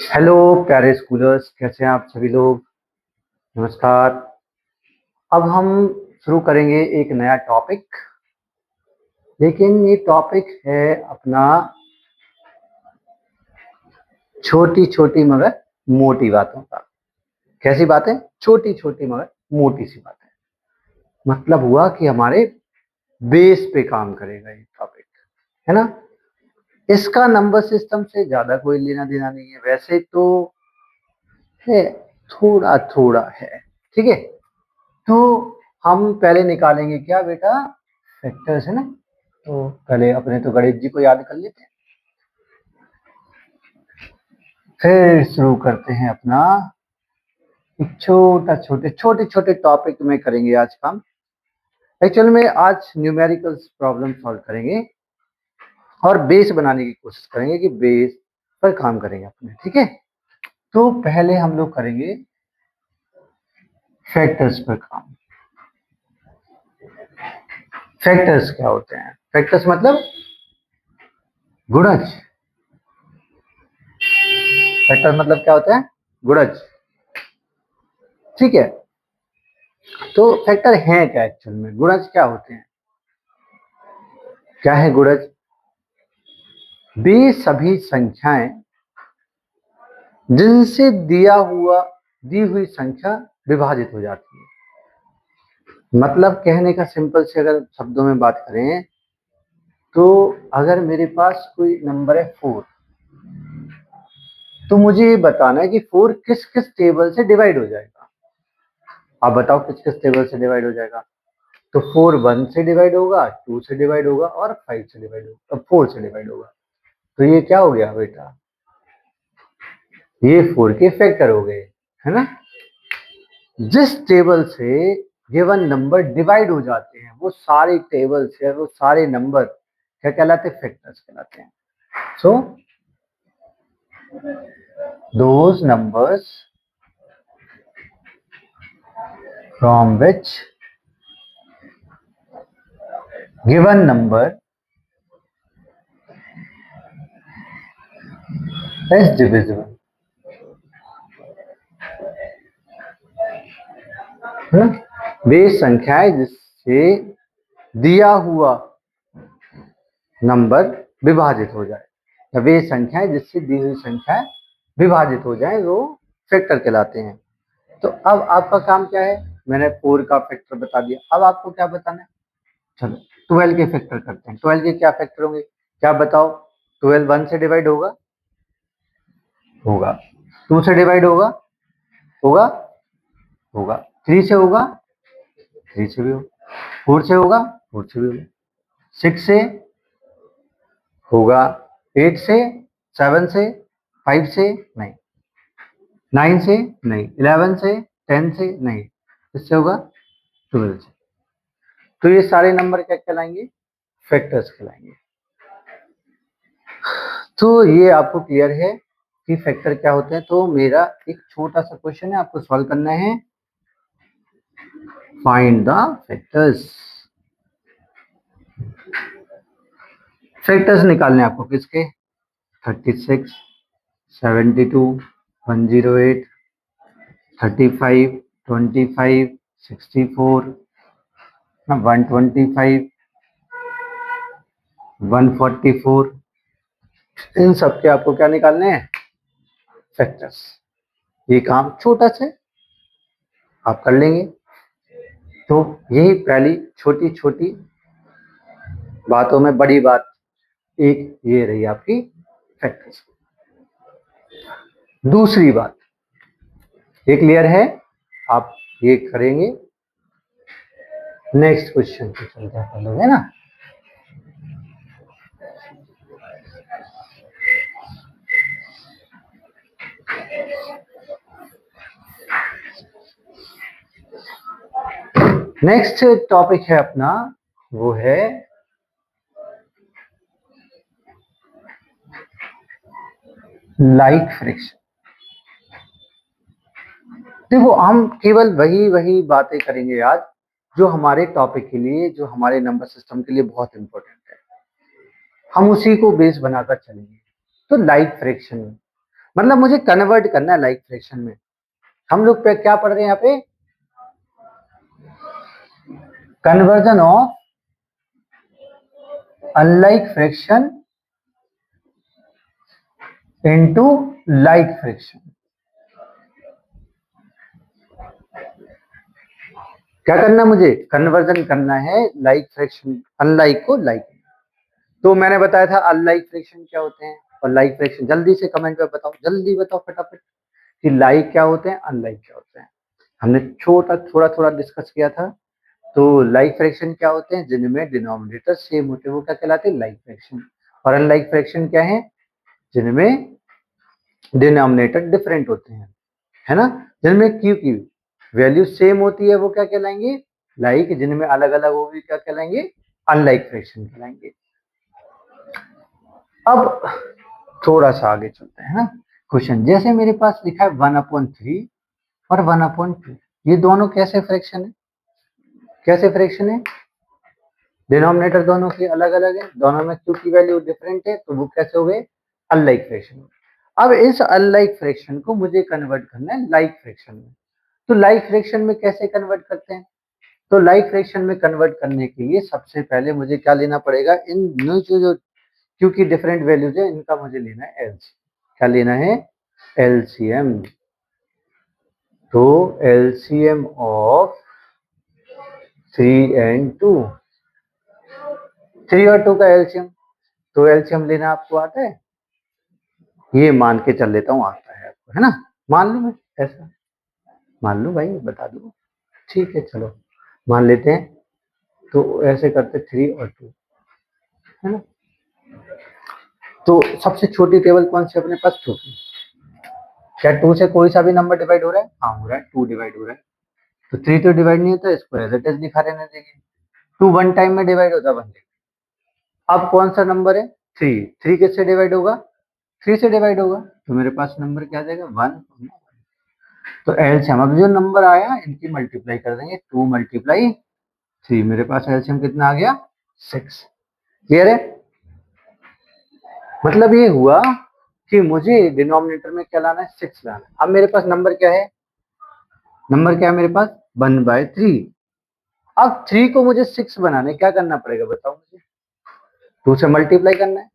Hello प्यारे schoolers, कैसे हैं आप सभी लोग। नमस्कार। अब हम शुरू करेंगे एक नया टॉपिक, लेकिन ये टॉपिक है अपना छोटी छोटी मगर मोटी बातों का। कैसी बातें? छोटी छोटी मगर मोटी सी बातें। मतलब हुआ कि हमारे बेस पे काम करेगा ये टॉपिक, है ना। इसका नंबर सिस्टम से ज्यादा कोई लेना देना नहीं है, वैसे तो है, थोड़ा थोड़ा है। ठीक है, तो हम पहले निकालेंगे क्या बेटा? फैक्टर्स, है ना। तो पहले अपने तो गणेश जी को याद कर लेते हैं, फिर शुरू करते हैं अपना एक छोटे छोटे टॉपिक में करेंगे आज काम। एक्चुअल में आज न्यूमेरिकल्स प्रॉब्लम सॉल्व करेंगे और बेस बनाने की कोशिश करेंगे कि बेस पर काम करेंगे अपने। ठीक है, तो पहले हम लोग करेंगे फैक्टर्स पर काम। फैक्टर्स क्या होते हैं? फैक्टर्स मतलब गुणज। फैक्टर मतलब क्या होता है? गुणज। ठीक है, तो फैक्टर है क्या एक्चुअल में? गुणज क्या होते हैं? क्या है गुणज? वे सभी संख्याएं जिनसे दी हुई संख्या विभाजित हो जाती है। मतलब कहने का सिंपल से अगर शब्दों में बात करें तो अगर मेरे पास कोई नंबर है 4, तो मुझे ये बताना है कि 4 किस किस टेबल से डिवाइड हो जाएगा। आप बताओ किस किस टेबल से डिवाइड हो जाएगा। तो 4 1 से डिवाइड होगा, 2 से डिवाइड होगा और 5 से डिवाइड होगा, 4 से डिवाइड होगा। तो ये क्या हो गया बेटा? ये 4 के फैक्टर हो गए, है ना। जिस टेबल से गिवन नंबर डिवाइड हो जाते हैं वो सारे टेबल्स है, वो सारे नंबर क्या कहलाते हैं? फैक्टर्स कहलाते हैं। So those numbers from which given number is divisible, है ना। वे संख्याएं जिससे दिया हुआ नंबर विभाजित हो जाए, या वे संख्याएं जिससे दी हुई संख्याएं विभाजित हो जाए वो फैक्टर कहलाते हैं। तो अब आपका काम क्या है? मैंने 4 का फैक्टर बता दिया, अब आपको क्या बताना है? चलो 12 के फैक्टर करते हैं। 12 के क्या फैक्टर होंगे? क्या बताओ? 12 1 से डिवाइड होगा, होगा। 2 से डिवाइड होगा, होगा, होगा। 3 से होगा, 3 से भी होगा। 4 से होगा, 4 से भी होगा। 6 से होगा, 8 से, 7 से, 5 से नहीं, 9 से नहीं, 11 से, 10 से नहीं, इससे होगा 12 से। तो ये सारे नंबर क्या कहलाएंगे? फैक्टर्स कहलाएंगे। तो ये आपको क्लियर है कि फैक्टर क्या होते हैं। तो मेरा एक छोटा सा क्वेश्चन है, आपको सॉल्व करना है। Find the factors. फैक्टर्स निकालने आपको किसके? 36, 72, 108, 35, 25, 64, 125, 144, इन सब के आपको क्या निकालने हैं? फैक्टर्स। ये काम छोटा सा आप कर लेंगे। तो यही पहली छोटी छोटी बातों में बड़ी बात एक ये रही आपकी फैक्टर्स। दूसरी बात ये क्लियर है, आप ये करेंगे। नेक्स्ट क्वेश्चन पे चलते हैं लोग, है ना। नेक्स्ट टॉपिक है अपना, वो है लाइक फ्रैक्शन। देखो हम केवल वही बातें करेंगे आज जो हमारे टॉपिक के लिए, जो हमारे नंबर सिस्टम के लिए बहुत इंपॉर्टेंट है। हम उसी को बेस बनाकर चलेंगे। तो लाइक फ्रैक्शन, मतलब मुझे कन्वर्ट करना है लाइक फ्रैक्शन में। हम लोग पे क्या पढ़ रहे हैं यहाँ पे, conversion of unlike fraction into like fraction. क्या करना है मुझे, कन्वर्जन करना है लाइक फ्रैक्शन, अनलाइक को लाइक। तो मैंने बताया था अनलाइक फ्रैक्शन क्या होते हैं और लाइक फ्रैक्शन, जल्दी से कमेंट में बताओ, जल्दी बताओ फटाफट कि लाइक क्या होते हैं, अनलाइक क्या होते हैं। हमने थोड़ा थोड़ा डिस्कस किया था। तो लाइक फ्रैक्शन क्या होते हैं, जिनमें डिनोमिनेटर सेम होते हैं वो क्या कहलाते हैं, लाइक फ्रैक्शन। और अनलाइक फ्रैक्शन क्या है, जिनमें डिनोमिनेटर डिफरेंट होते हैं, है ना। जिनमें क्यू की वैल्यू सेम होती है वो क्या कहलाएंगे, लाइक। जिनमें अलग अलग होगी क्या कहलाएंगे, अनलाइक फ्रैक्शन कहलाएंगे। अब थोड़ा सा आगे चलते हैं ना। क्वेश्चन जैसे मेरे पास लिखा है 1/3 और 1/2, ये दोनों कैसे फ्रैक्शन है, कैसे फ्रैक्शन है, डिनोमिनेटर दोनों की अलग अलग है, दोनों में क्यू की वैल्यू डिफरेंट है, तो वो कैसे हो गए, अनलाइक फ्रैक्शन। अब इस अनलाइक फ्रैक्शन को मुझे कन्वर्ट करना है लाइक फ्रैक्शन में। तो लाइक फ्रैक्शन में कैसे कन्वर्ट करते हैं, तो लाइक फ्रैक्शन में कन्वर्ट करने के लिए सबसे पहले मुझे क्या लेना पड़ेगा, इन जो क्यू की डिफरेंट वैल्यूज है इनका मुझे लेना है एलसीएम। क्या लेना है, एलसीएम। तो एलसीएम ऑफ 3 and 2, 3 और 2 का एलसीएम। तो एलसीएम लेना आपको आता है, ये मान के चल लेता हूँ आता है आपको, है ना। मान लो, मैं ऐसा मान लो भाई, बता दो, ठीक है चलो मान लेते हैं। तो ऐसे करते 3 और 2, है ना। तो सबसे छोटी टेबल कौन सी अपने पास, छोटी। क्या 2 से कोई सा भी नंबर डिवाइड हो रहा है, हाँ हो रहा है, 2 डिवाइड हो रहा है। तो 3 तो डिवाइड नहीं होता, इसको एज इट इज दिखा रहने देंगे। 2 वन टाइम में डिवाइड होता है 1। अब कौन सा नंबर है, 3, 3 किससे डिवाइड होगा, 3 से डिवाइड होगा। तो मेरे पास नंबर क्या आ जाएगा, 1। तो एलसीएम, अब जो नंबर आया इनकी मल्टीप्लाई कर देंगे, 2 × 3, मेरे पास एलसीएम कितना आ गया, 6। क्लियर है। मतलब ये हुआ कि मुझे डिनोमिनेटर में क्या लाना है, 6 लाना है। अब मेरे पास नंबर क्या है, नंबर क्या है मेरे पास, 1/3। अब 3 को मुझे 6 बनाने क्या करना पड़ेगा बताओ मुझे, 2 से मल्टीप्लाई करना है।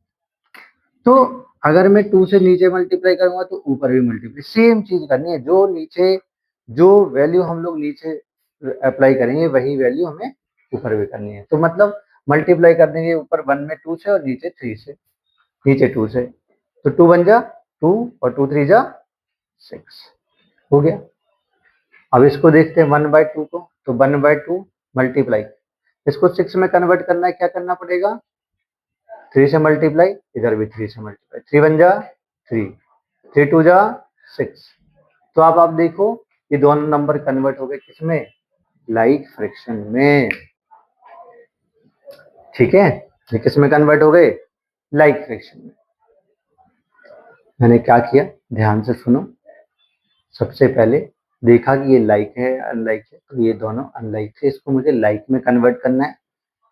तो अगर मैं 2 से नीचे मल्टीप्लाई करूंगा तो ऊपर भी मल्टीप्लाई, सेम चीज करनी है। जो नीचे, जो वैल्यू हम लोग नीचे अप्लाई करेंगे वही वैल्यू हमें ऊपर भी करनी है। तो मतलब मल्टीप्लाई कर देंगे ऊपर 1 में 2 से और नीचे 3 से, नीचे 2 से। तो 2 1 जा 2 और 2 3 जा 6, हो गया। अब इसको देखते हैं 1/2 को, तो 1/2 मल्टीप्लाई, इसको 6 में कन्वर्ट करना है, क्या करना पड़ेगा, 3 से मल्टीप्लाई, इधर भी 3 से मल्टीप्लाई, 3 1 जा 3, 3 2 जा 6। तो अब आप देखो ये दोनों नंबर कन्वर्ट हो गए किसमें, लाइक फ्रैक्शन में। ठीक है, ये किस में कन्वर्ट हो गए, लाइक फ्रैक्शन में। मैंने क्या किया, ध्यान से सुनो। सबसे पहले देखा कि ये लाइक है अनलाइक है, तो ये दोनों अनलाइक थे, इसको मुझे लाइक में कन्वर्ट करना है।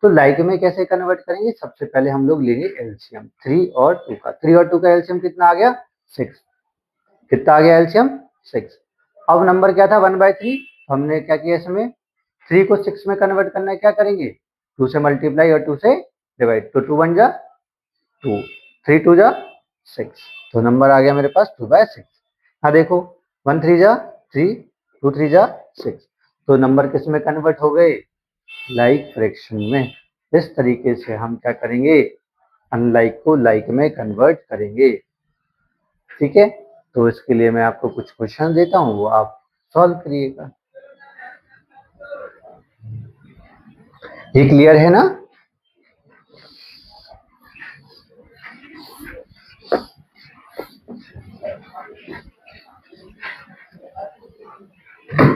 तो लाइक में कैसे कन्वर्ट करेंगे, सबसे पहले हम लोग लेंगे एलसीएम 3 और 2 का। 3 और 2 का एलसीएम कितना आ गया, 6। कितना आ गया एलसीएम, 6। अब नंबर क्या था 1/3, हमने क्या किया इसमें, 3 को 6 में कन्वर्ट करना है, क्या करेंगे, 2 से मल्टीप्लाई और 2 से डिवाइड। तो 2 1 जा 2, 3 2 जा 6। तो नंबर आ गया मेरे पास 2/6। हाँ देखो, 1 3 जा 3, 2 3 जा 6। तो नंबर किस में कन्वर्ट हो गए, लाइक फ्रैक्शन में। इस तरीके से हम क्या करेंगे, अनलाइक को लाइक में कन्वर्ट करेंगे। ठीक है, तो इसके लिए मैं आपको कुछ क्वेश्चन देता हूँ, वो आप सॉल्व करिएगा। ये क्लियर है ना।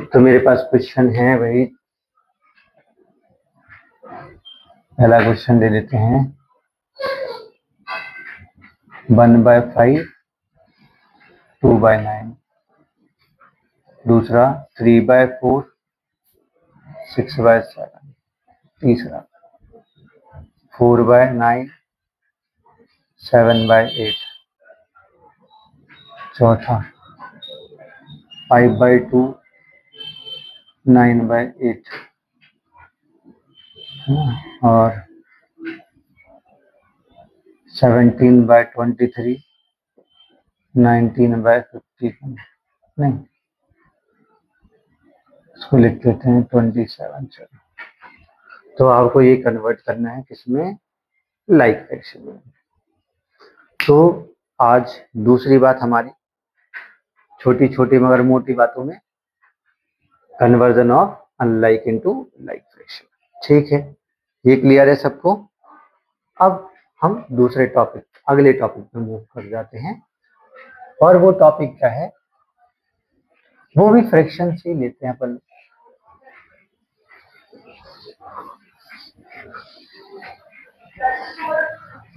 तो मेरे पास क्वेश्चन है वही, पहला क्वेश्चन ले लेते हैं, 1/5 2/9, दूसरा 3/4 6/7, तीसरा 4/9 7/8, चौथा 5/2 9/8 और 17/23 19/50 नहीं, इसको लिख देते हैं 27। चलो, तो आपको ये कन्वर्ट करना है किसमें, लाइक फ्रैक्शन में। तो आज दूसरी बात हमारी, छोटी छोटी मगर मोटी बातों में, conversion of unlike into like fraction. ठीक है, ये क्लियर है सबको। अब हम दूसरे टॉपिक, अगले टॉपिक में मूव कर जाते हैं, और वो टॉपिक क्या है, वो भी फ्रैक्शन से लेते हैं अपन।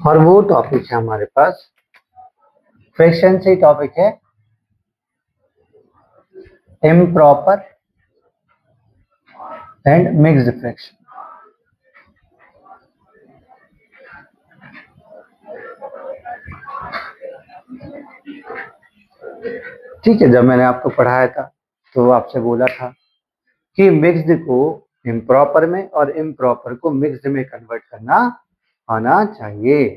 और वो टॉपिक है हमारे पास, फ्रैक्शन से टॉपिक है इम्प्रॉपर एंड मिक्स्ड फ्रैक्शन। ठीक है, जब मैंने आपको पढ़ाया था तो आपसे बोला था कि मिक्स्ड को इम्प्रॉपर में और इम्प्रॉपर को मिक्स्ड में कन्वर्ट करना आना चाहिए।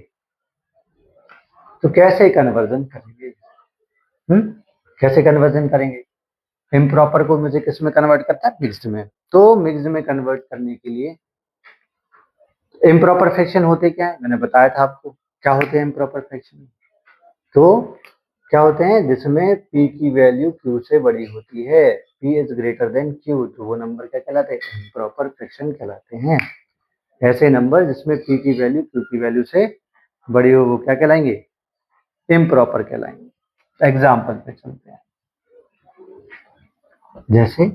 तो कैसे कन्वर्जन करेंगे, कैसे कन्वर्जन करेंगे? इम्प्रॉपर को मुझे किस में कन्वर्ट करता है, मिक्स्ड में। तो मिक्स्ड में कन्वर्ट करने के लिए इम्प्रॉपर फ्रैक्शन होते क्या है, मैंने बताया था आपको क्या होते हैं इम्प्रॉपर फ्रैक्शन। तो क्या होते हैं, जिसमें p की वैल्यू q से बड़ी होती है, p is greater than q, तो वो नंबर क्या कहलाते हैं, इम्प्रॉपर फ्रैक्शन कहलाते हैं। ऐसे नंबर जिसमें p की वैल्यू q की वैल्यू से बड़ी हो, वो क्या कहलाएंगे, इम्प्रॉपर कहलाएंगे। एग्जाम्पल पे चलते हैं, जैसे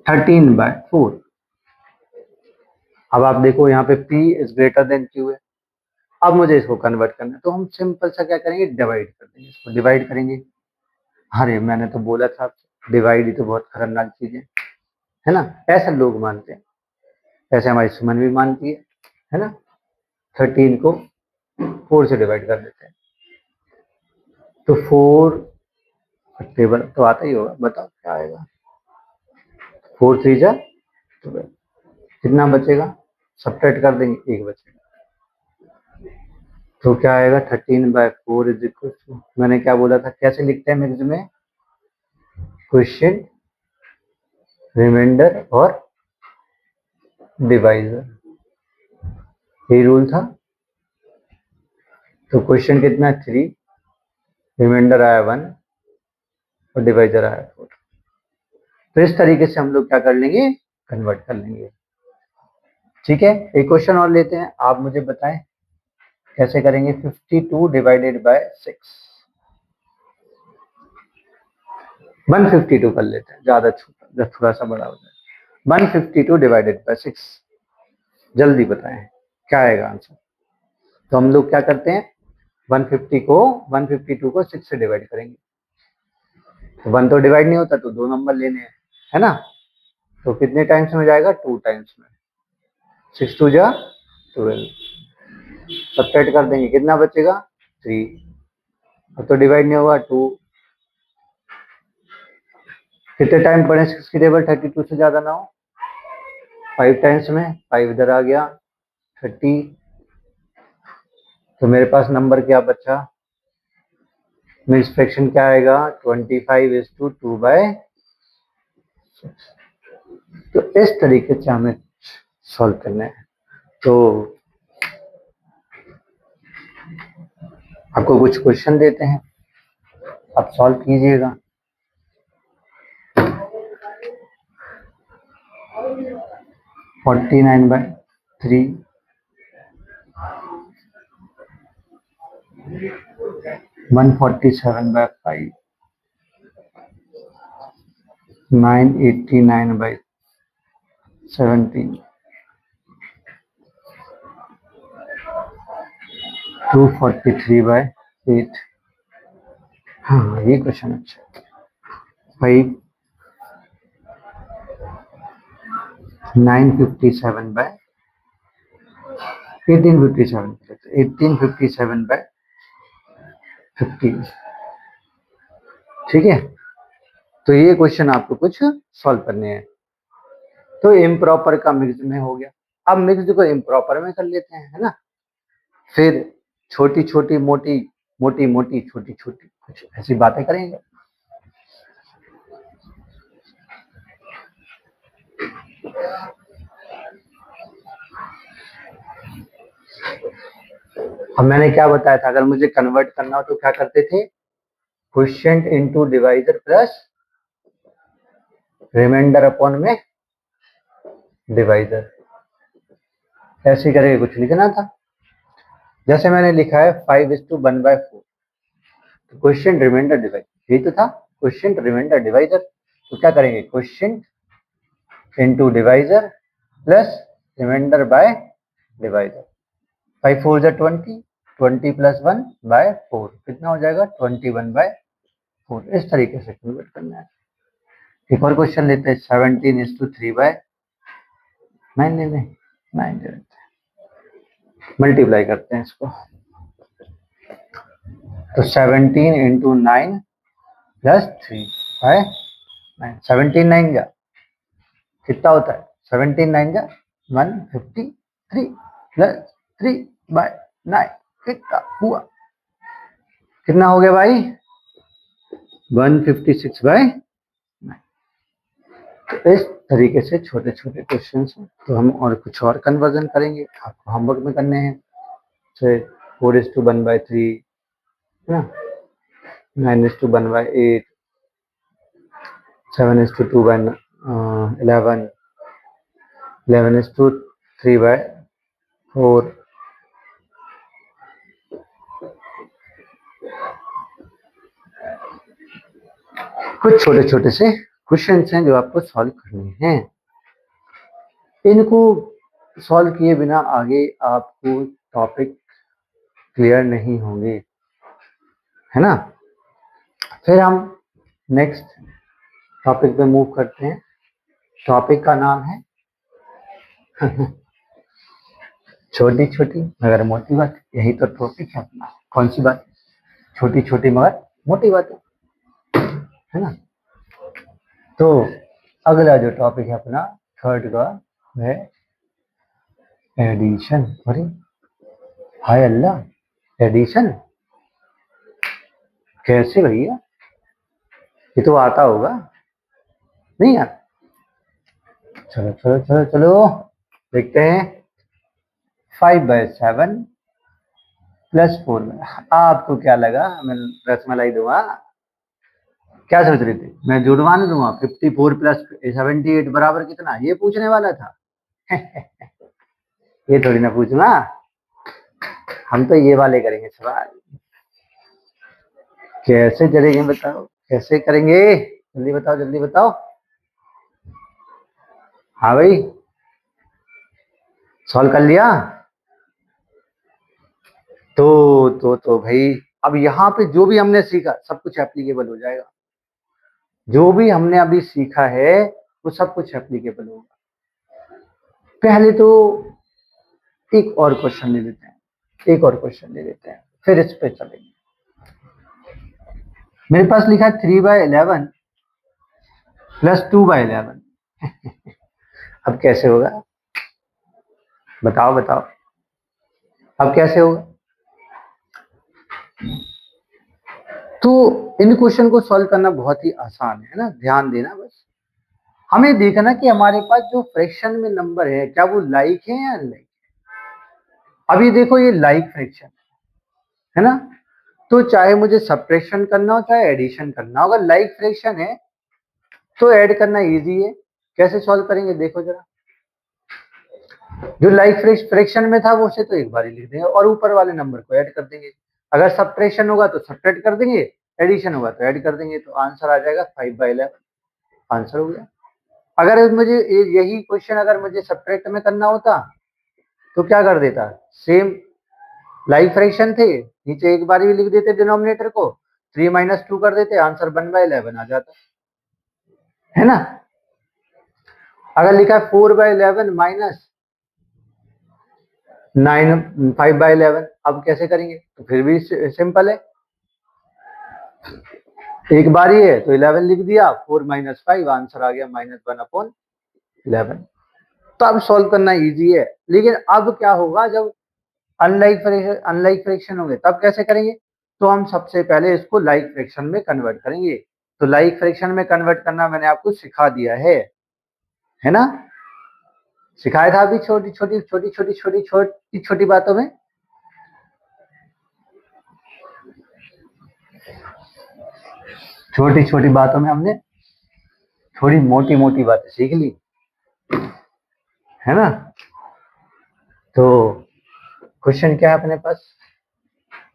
13/4। अब आप देखो यहाँ पे p is greater than q है। अब मुझे इसको कन्वर्ट करना है, तो हम सिंपल सा क्या करेंगे, डिवाइड कर देंगे, इसको डिवाइड करेंगे। अरे मैंने तो बोला था डिवाइड ही तो बहुत खतरनाक चीज है ना, ऐसा लोग मानते हैं, ऐसे हमारी सुमन भी मानती है ना। 13 को 4 से डिवाइड कर देते हैं, तो 4 टेबल तो आता ही होगा, बताओ क्या आएगा, 4 3 जा 12, कितना बचेगा, सब्ट्रैक्ट कर देंगे, 1 बचेगा। तो क्या आएगा, 13/4 इज इक्वल टू, मैंने क्या बोला था, कैसे लिखते हैं मिक्स में, क्वेश्चन, रिमाइंडर और डिवाइजर, यही रूल था। तो क्वेश्चन कितना, 3, रिमाइंडर आया 1 और डिवाइजर आया 4। तो इस तरीके से हम लोग क्या कर लेंगे, कन्वर्ट कर लेंगे। ठीक है, एक क्वेश्चन और लेते हैं, आप मुझे बताएं कैसे करेंगे। 52 डिवाइडेड बाय 6, 152 कर लेते हैं, ज्यादा छोटा, जब थोड़ा सा बड़ा हो जाए। 152 डिवाइडेड बाय 6, जल्दी बताएं क्या आएगा आंसर। तो हम लोग क्या करते हैं, 152 को 6 से डिवाइड करेंगे, तो 1 तो डिवाइड नहीं होता, तो 2 नंबर लेने हैं, है ना। तो कितने टाइम्स में जाएगा, 2 टाइम्स में, 6 2 जा 12, सब्ट्रैक्ट कर देंगे, कितना बचेगा, 3। अब तो डिवाइड नहीं होगा, 2, कितने टाइम पढ़े 6 की टेबल, 32 से ज्यादा ना हो, 5 टाइम्स में, 5 इधर आ गया 30, तो मेरे पास नंबर क्या बचा, मिक्स फ्रैक्शन क्या आएगा, 25:2/6। तो इस तरीके से हमें सॉल्व करना है। तो आपको कुछ क्वेश्चन देते हैं, आप सॉल्व कीजिएगा। फोर्टी 49/3, 147/5, 989/17, 243/8। हाँ, ये क्वेश्चन अच्छा है। 5 957/1857, 1857/2 15। ठीक है, तो ये क्वेश्चन आपको कुछ सॉल्व करने हैं। तो इम्प्रॉपर का मिक्स में हो गया, अब मिक्स को इम्प्रॉपर में कर लेते हैं, है ना। फिर छोटी छोटी मोटी, मोटी मोटी छोटी छोटी, कुछ ऐसी बातें करेंगे। अब मैंने क्या बताया था, अगर मुझे कन्वर्ट करना हो तो क्या करते थे, quotient into divisor plus remainder upon में डिवाइजर, ऐसे करके कुछ लिखना था। जैसे मैंने लिखा है 5:1/4, तो क्वोशिएंट रिमाइंडर डिवाइजर यही तो था, क्वोशिएंट रिमाइंडर डिवाइजर। तो क्या करेंगे, quotient into divisor plus reminder by divisor. 5 4 जा 20, 20 + 1/4 कितना हो जाएगा, 21/4। इस तरीके से कन्वर्ट करना है। एक और क्वेश्चन लेते हैं, 17:3/9, नहीं 9 दे देते हैं, मल्टीप्लाई करते हैं इसको। तो 17 × 9 + 3/9, 17 9 जा कितना होता है, 17 9 जा 153 + 3/9 कितना हुआ, कितना हो गया भाई, 156/9। तो इस तरीके से छोटे छोटे क्वेश्चन हैं। तो हम और कुछ और कन्वर्जन करेंगे, आपको होमवर्क में करने हैं। 4:1/3 है ना, 9:1/8, 7:2/11, 11:3/4। कुछ छोटे छोटे से क्वेश्चन हैं जो आपको सॉल्व करने हैं। इनको सॉल्व किए बिना आगे आपको टॉपिक क्लियर नहीं होंगे, है ना। फिर हम नेक्स्ट टॉपिक पे मूव करते हैं। टॉपिक का नाम है छोटी छोटी मगर मोटी बात। यही तो टॉपिक है अपना। कौन सी बात, छोटी छोटी मगर मोटी बातें, है ना। तो अगला जो टॉपिक है अपना थर्ड का है एडिशन। अरे हाय अल्लाह, एडिशन कैसे भैया, ये तो आता होगा, नहीं आता। चलो चलो चलो चलो देखते हैं। 5/7 + 4। आपको क्या लगा मैं रसमलाई दूंगा, क्या सोच रहे थे मैं जुड़वाने दूंगा, 54 + 78 बराबर कितना, ये पूछने वाला था। ये थोड़ी ना पूछना, हम तो ये वाले करेंगे सवाल। कैसे करेंगे बताओ, कैसे करेंगे, जल्दी बताओ जल्दी बताओ। हाँ भाई, सॉल्व कर लिया। तो भाई अब यहाँ पे जो भी हमने सीखा सब कुछ एप्लीकेबल हो जाएगा। जो भी हमने अभी सीखा है वो सब कुछ एप्लीकेबल होगा। पहले तो एक और क्वेश्चन ले लेते हैं, एक और क्वेश्चन ले लेते हैं, फिर इस पे चलेंगे। मेरे पास लिखा है 3/11 + 2/11। अब कैसे होगा, बताओ बताओ, अब कैसे होगा। तो इन क्वेश्चन को सॉल्व करना बहुत ही आसान है ना, ध्यान देना बस। हमें देखना कि हमारे पास जो फ्रैक्शन में नंबर है क्या वो लाइक है या अनलाइक। अभी देखो ये लाइक फ्रैक्शन है ना, तो चाहे मुझे सब्ट्रैक्शन करना हो चाहे एडिशन करना हो, अगर लाइक फ्रैक्शन है तो ऐड करना इजी है। कैसे सॉल्व करेंगे देखो जरा। जो लाइक फ्रैक्शन में था वो उसे तो एक बार ही लिख देंगे और ऊपर वाले नंबर को ऐड कर देंगे। अगर सब्ट्रैक्शन होगा तो सब्ट्रैक्ट कर देंगे, एडिशन होगा तो ऐड कर देंगे, तो आंसर आ जाएगा 5/11। आंसर हो गया। अगर मुझे यही क्वेश्चन अगर मुझे सब्ट्रैक्ट में करना होता तो क्या कर देता, सेम लाइक फ्रैक्शन थे, नीचे एक बार भी लिख देते डिनोमिनेटर को, 3 - 2 कर देते, आंसर 1/11 आ जाता, है ना। अगर लिखा है 4/11 - 5/11, अब कैसे करेंगे, तो फिर भी सिंपल है। एक बार ही है तो 11 लिख दिया, 4 - 5 आंसर आ गया -1/11। तो अब सॉल्व करना इजी है, लेकिन अब क्या होगा जब अनलाइक फ्रैक्शन होंगे तब कैसे करेंगे? तो हम सबसे पहले इसको लाइक फ्रैक्शन में कन्वर्ट करेंगे। तो लाइक फ्रैक्शन में कन्वर्ट करना मैंने आपको सिखा दिया है ना? सिखाया था अभी छोटी छोटी छोटी छोटी छोटी छोटी छोटी बातों में। छोटी छोटी बातों में हमने थोड़ी मोटी मोटी बातें सीख ली, है ना? तो क्वेश्चन क्या है अपने पास?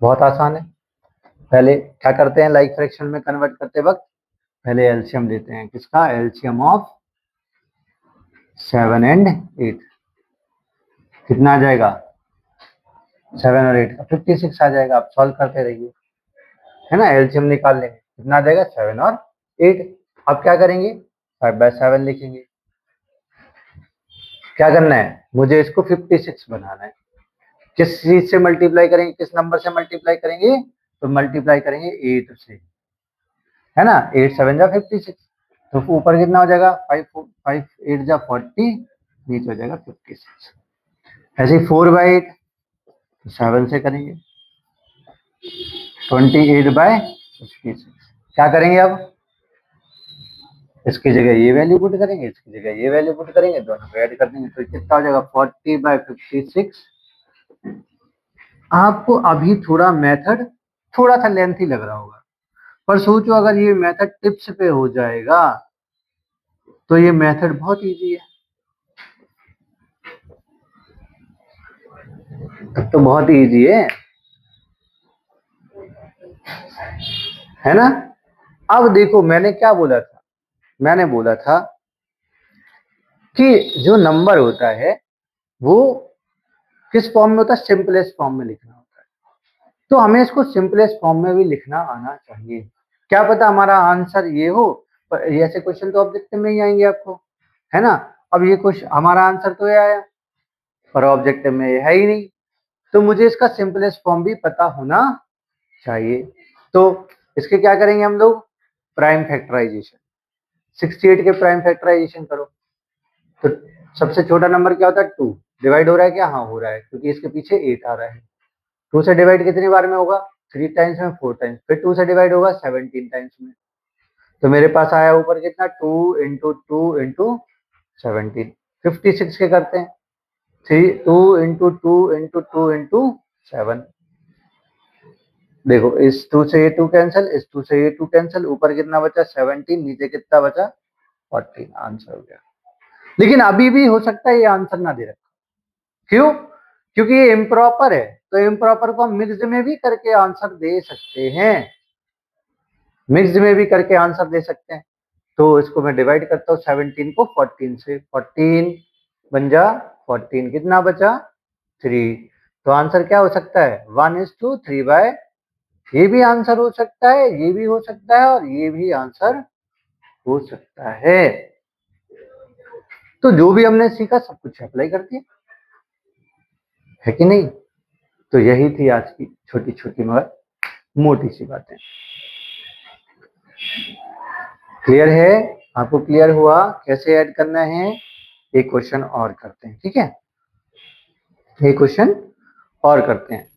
बहुत आसान है। पहले क्या करते हैं लाइक फ्रैक्शन में कन्वर्ट करते वक्त? पहले एलसीएम लेते हैं। किसका? LCM of 7 and 8। कितना आ जाएगा? 7 और 8 का 56 आ जाएगा। आप सॉल्व करते रहिए, है ना? एलसीएम निकाल लेंगे, कितना आ जाएगा? 7 और 8। अब क्या करेंगे? 5/7 लिखेंगे। क्या करना है? मुझे इसको 56 बनाना है। किस चीज से मल्टीप्लाई करेंगे? किस नंबर से मल्टीप्लाई करेंगे? तो मल्टीप्लाई करेंगे 8 से, है ना? 8 7 जा 56। तो ऊपर कितना हो जाएगा? 5 8 जा 40, नीचे हो जाएगा 56। ऐसे ही 4/8 तो 7 से करेंगे, 28/56। क्या करेंगे अब? इसकी जगह ये वैल्यू पुट करेंगे, इसकी जगह ये वैल्यू पुट करेंगे, दोनों को ऐड कर देंगे तो कितना हो जाएगा? 40/56। आपको अभी थोड़ा मेथड थोड़ा सा लेंथी लग रहा होगा, पर सोचो अगर ये मेथड टिप्स पे हो जाएगा तो ये मेथड बहुत इजी है। तब तो बहुत इजी है ना? अब देखो मैंने क्या बोला था? मैंने बोला था कि जो नंबर होता है वो किस फॉर्म में होता है? सिंपलेस्ट फॉर्म में लिखना होता है। तो हमें इसको सिंपलेस्ट फॉर्म में भी लिखना आना चाहिए। क्या पता हमारा आंसर ये हो, पर ऐसे क्वेश्चन तो ऑब्जेक्टिव में ही आएंगे आपको, है ना? अब ये क्वेश्चन हमारा आंसर तो ये आया, पर ऑब्जेक्टिव में ये है ही नहीं, तो मुझे इसका सिंपलेस्ट फॉर्म भी पता होना चाहिए। तो इसके क्या करेंगे हम लोग? Prime factorisation. 68 के प्राइम फैक्टराइजेशन करो तो सबसे छोटा नंबर क्या होता है? 2। डिवाइड हो रहा है क्या? हाँ हो रहा है, क्योंकि इसके पीछे 8 आ रहा है। 2 से डिवाइड कितनी बार में होगा? 3 टाइम्स में, 4 टाइम्स। फिर 2 से डिवाइड होगा 17 टाइम्स में। तो मेरे पास आया ऊपर कितना? 2 इंटू 2 इंटू 17। 56 के करते हैं, 2 इंटू 2 इंटू 2 इंटू 7। देखो इस 2 से ये 2 कैंसिल, इस 2 से ये 2 कैंसिल, ऊपर कितना बचा? 17, नीचे कितना बचा? 14। आंसर हो गया। लेकिन अभी भी हो सकता है ये आंसर ना दे रखा। क्यों? क्योंकि ये इम्प्रॉपर है, तो इम्प्रॉपर को हम मिक्स में भी करके आंसर दे सकते हैं। मिक्स में भी करके आंसर दे सकते हैं। तो इसको मैं डिवाइड करता हूँ 17 को 14 से, 14 बन जा 14, कितना बचा? 3। तो आंसर क्या हो सकता है? 1:3। ये भी आंसर हो सकता है, ये भी हो सकता है, और ये भी आंसर हो सकता है। तो जो भी हमने सीखा सब कुछ अप्लाई कर दिया, है कि नहीं? तो यही थी आज की छोटी छोटी मगर मोटी सी बातें। क्लियर है? आपको क्लियर हुआ कैसे ऐड करना है? एक क्वेश्चन और करते हैं, ठीक है? एक क्वेश्चन और करते हैं।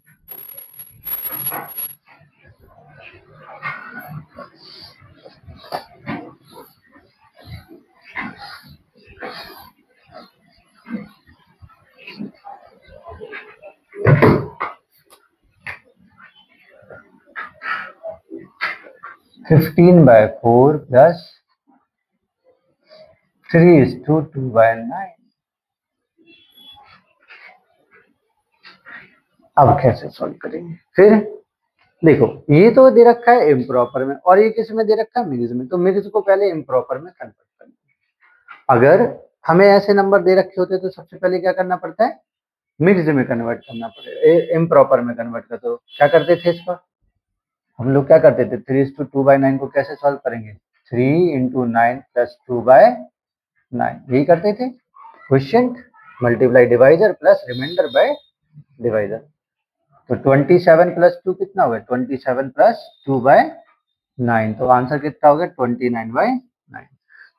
(15/4 + 3:2/9)। अब कैसे सॉल्व करेंगे? फिर देखो ये तो दे रखा है इम्प्रॉपर में, और ये किस में दे रखा है? मिक्स में। तो मिक्स को पहले इम्प्रॉपर में कन्वर्ट करना। अगर हमें ऐसे नंबर दे रखे होते तो सबसे पहले क्या करना पड़ता है? मिक्स में कन्वर्ट करना पड़ेगा, इम्प्रॉपर में कन्वर्ट कर। तो क्या करते थे इसका? हम लोग क्या करते थे? 3:2/9 को कैसे सॉल्व करेंगे? 3 × 9 + 2/9, यही करते थे। Question multiply divisor plus reminder by divisor. तो 27 + 2 कितना हुआ? 27 + 2/9। 9, तो आंसर कितना हो गया 29/9।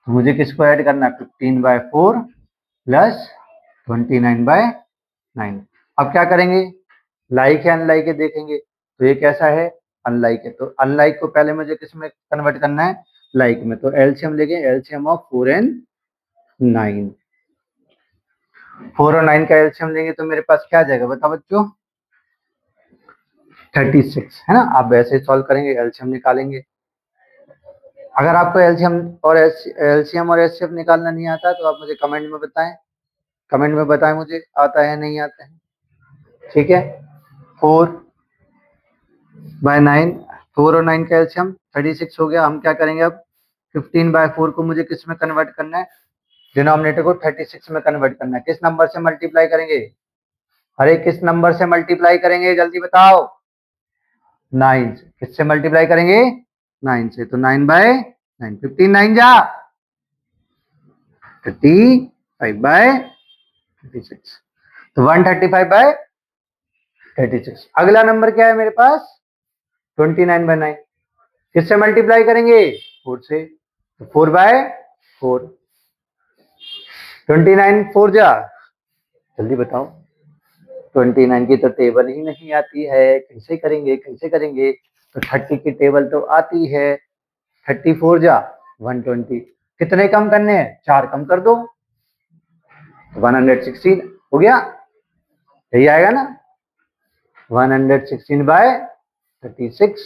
तो मुझे किसको ऐड करना है 15/4 प्लस 29/9। अब क्या करेंगे, लाइक है अनलाइक है देखेंगे, तो ये कैसा है अनलाइक है, तो अनलाइक को पहले मुझे किस में कन्वर्ट करना है लाइक में, तो एलसीएम लेंगे, एलसीएम ऑफ 4 एंड 9। 4 और 9 का एलसीएम लेंगे तो मेरे पास क्या आ जाएगा बताओ बच्चों 36 है ना। आप वैसे सॉल्व करेंगे एलसीएम निकालेंगे। अगर आपको एलसीएम और एचसीएफ निकालना नहीं आता तो आप मुझे कमेंट में बताएं, कमेंट में बताएं मुझे आता है नहीं आता है, ठीक है। 4/9, 4 और 9 का एलसीएम 36 हो गया। हम क्या करेंगे अब 15/4 को मुझे किस में कन्वर्ट करना है, डिनोमिनेटर को 36 में कन्वर्ट करना है। किस नंबर से मल्टीप्लाई करेंगे, अरे किस नंबर से मल्टीप्लाई करेंगे जल्दी बताओ, 9 से। किससे मल्टीप्लाई करेंगे 9 से, तो 9/9, 15 9 जा 35/36, तो 135/36। अगला नंबर क्या है मेरे पास 29/9, किससे मल्टीप्लाई करेंगे 4 से, तो 4/4, 29 4 जा, जल्दी बताओ 29 की तो टेबल ही नहीं आती है, कैसे करेंगे कैसे करेंगे, तो 30 की टेबल तो आती है, 34 जा 120, कितने कम करने हैं 4 कम कर दो, 116 हो गया, यही आएगा ना 116/36।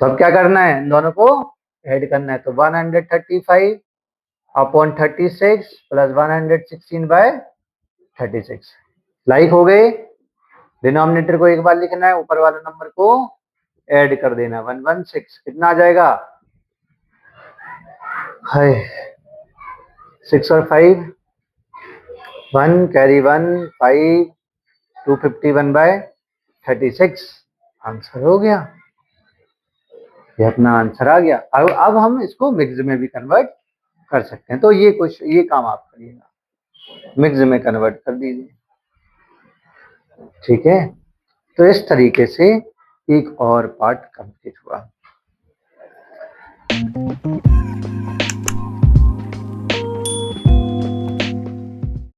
तो अब क्या करना है इन दोनों को ऐड करना है, तो 135/36 प्लस 116/36 लाइक हो गए। डिनोमिनेटर को एक बार लिखना है, ऊपर वाले नंबर को ऐड कर देना 116, कितना आ जाएगा है 6 और 5 1 कैरी 1 5 251/36 आंसर हो गया, ये अपना आंसर आ गया। अब हम इसको मिक्स में भी कन्वर्ट कर सकते हैं, तो ये काम आप करिएगा, मिक्स में कन्वर्ट कर दीजिए, ठीक है। तो इस तरीके से एक और पार्ट कंप्लीट हुआ।